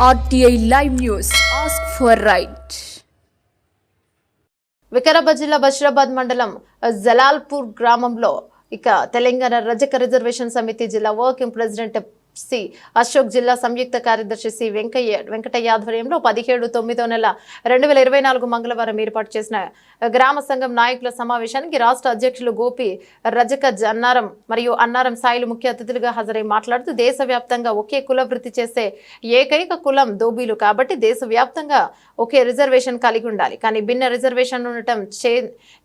RTI Live News. Ask for right. Vikarabad జిల్లా బషీరాబాద్ మండలం జలాల్పూర్ గ్రామంలో తెలంగాణ రజక రిజర్వేషన్ సమితి జిల్లా వర్కింగ్ ప్రెసిడెంట్ సి అశోక్, జిల్లా సంయుక్త కార్యదర్శి సి వెంకటయ్య ఆధ్వర్యంలో 17/9/2024 మంగళవారం ఏర్పాటు చేసిన గ్రామ సంఘం నాయకుల సమావేశానికి రాష్ట్ర అధ్యక్షులు గోపి రజక అన్నారం మరియు అన్నారం సాయిలు ముఖ్య అతిథులుగా హాజరై మాట్లాడుతూ దేశవ్యాప్తంగా ఒకే కుల వృత్తి చేసే ఏకైక కులం దోబీలు కాబట్టి దేశవ్యాప్తంగా ఒకే రిజర్వేషన్ కలిగి ఉండాలి. కానీ భిన్న రిజర్వేషన్ ఉండటం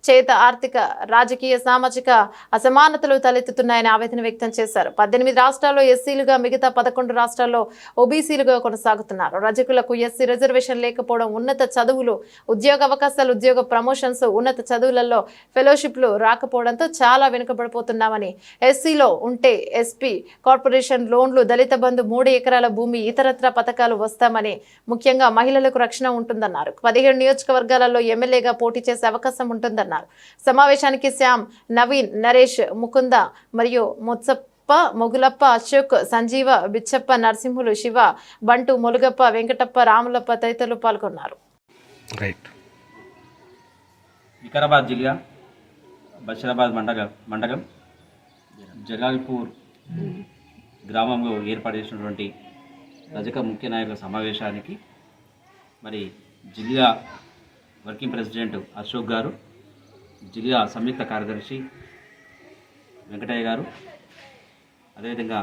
చేత ఆర్థిక, రాజకీయ, సామాజిక అసమానతలు తలెత్తుతున్నాయని ఆవేదన వ్యక్తం చేశారు. 18 రాష్ట్రాల్లో ఎస్సీలుగా, మిగతా 11 రాష్ట్రాల్లో ఓబీసీలుగా కొనసాగుతున్నారు. రజకులకు ఎస్సీ రిజర్వేషన్ లేకపోవడం, ఉన్నత చదువులు, ఉద్యోగ అవకాశాలు, ఉద్యోగ ప్రమోషన్స్, ఉన్నత చదువులలో ఫెలోషిప్లు రాకపోవడంతో చాలా వెనుకబడిపోతున్నామని, ఎస్సీలో ఉంటే ఎస్పీ, కార్పొరేషన్ లోన్లు, దళిత బంధు, 3 ఎకరాల భూమి, ఇతరత్ర పథకాలు వస్తామని, ముఖ్యంగా మహిళలకు రక్షణ ఉంటుందన్నారు. 17 నియోజకవర్గాలలో ఎమ్మెల్యేగా పోటీ చేసే అవకాశం ఉంటుందన్నారు. సమావేశానికి శ్యామ్, నవీన్, నరేష్, ముకుంద మరియు మొగులప్ప, అశోక్, సంజీవ, బిచ్చప్ప, నరసింహులు, శివ, బంటు, మొలుగప్ప, వెంకటప్ప, రాములప్ప తదితరులు పాల్గొన్నారు. వికారాబాద్ జిల్లా బషీరాబాద్ మండలం జలాల్పూర్ గ్రామంలో ఏర్పాటు చేసినటువంటి రజక ముఖ్య నాయకుల సమావేశానికి మరి జిల్లా వర్కింగ్ ప్రెసిడెంట్ అశోక్ గారు, జిల్లా సంయుక్త కార్యదర్శి వెంకటయ్య గారు, అదేవిధంగా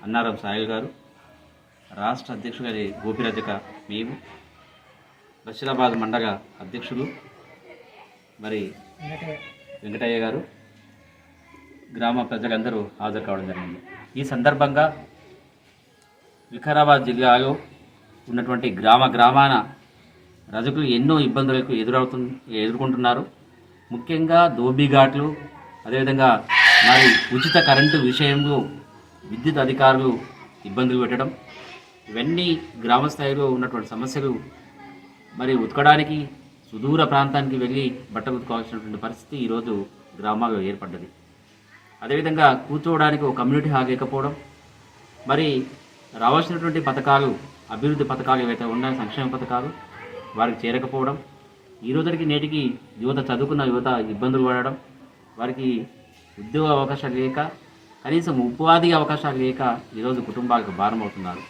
అన్నారం సాయిల్ గారు, రాష్ట్ర అధ్యక్షుడు గోపి రజక, మేము, బషీరాబాద్ మండల అధ్యక్షులు మరి వెంకటయ్య గారు, గ్రామ ప్రజలందరూ హాజరు కావడం జరిగింది. ఈ సందర్భంగా వికారాబాద్ జిల్లాలో ఉన్నటువంటి గ్రామాన రజకులు ఎన్నో ఇబ్బందులకు ఎదుర్కొంటున్నారు. ముఖ్యంగా దోబీఘాట్లు, అదేవిధంగా మరి ఉచిత కరెంటు విషయంలో విద్యుత్ అధికారులు ఇబ్బందులు పెట్టడం, ఇవన్నీ గ్రామ స్థాయిలో ఉన్నటువంటి సమస్యలు. మరి ఉతకడానికి సుదూర ప్రాంతానికి వెళ్ళి బట్టలు ఉతుకోవాల్సినటువంటి పరిస్థితి ఈరోజు గ్రామాల్లో ఏర్పడ్డది. అదేవిధంగా కూర్చోవడానికి ఒక కమ్యూనిటీ హాల్ లేకపోవడం, మరి రావాల్సినటువంటి పథకాలు, అభివృద్ధి పథకాలు ఏవైతే ఉన్నాయో, సంక్షేమ పథకాలు వారికి చేరకపోవడం, ఈ రోజుకి నేటికి యువత, చదువుకున్న యువత ఇబ్బందులు పడడం, వారికి ఉద్యోగ అవకాశాలు లేక, కనీసం ఉపాధి అవకాశాలు లేక ఈరోజు కుటుంబాలకు భారం అవుతున్నారు.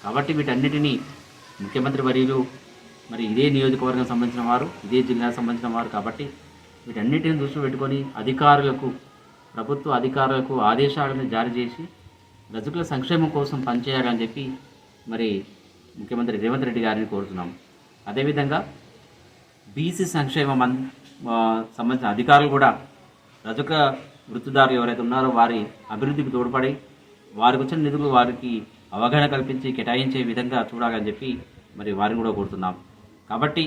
కాబట్టి వీటన్నిటినీ ముఖ్యమంత్రి వర్యులు మరి ఇదే నియోజకవర్గం సంబంధించిన వారు, ఇదే జిల్లాకు సంబంధించిన వారు కాబట్టి వీటన్నిటిని దృష్టిలో పెట్టుకొని ప్రభుత్వ అధికారులకు ఆదేశాలను జారీ చేసి రజకుల సంక్షేమం కోసం పనిచేయాలని చెప్పి మరి ముఖ్యమంత్రి రేవంత్ రెడ్డి గారిని కోరుతున్నాం. అదేవిధంగా బీసీ సంక్షేమం సంబంధించిన అధికారులు కూడా రజక వృత్తిదారులు ఎవరైతే ఉన్నారో వారి అభివృద్ధికి తోడ్పడి వారికి వచ్చిన నిధులు వారికి అవగాహన కల్పించి కేటాయించే విధంగా చూడాలని చెప్పి మరి వారిని కూడా కోరుతున్నాం. కాబట్టి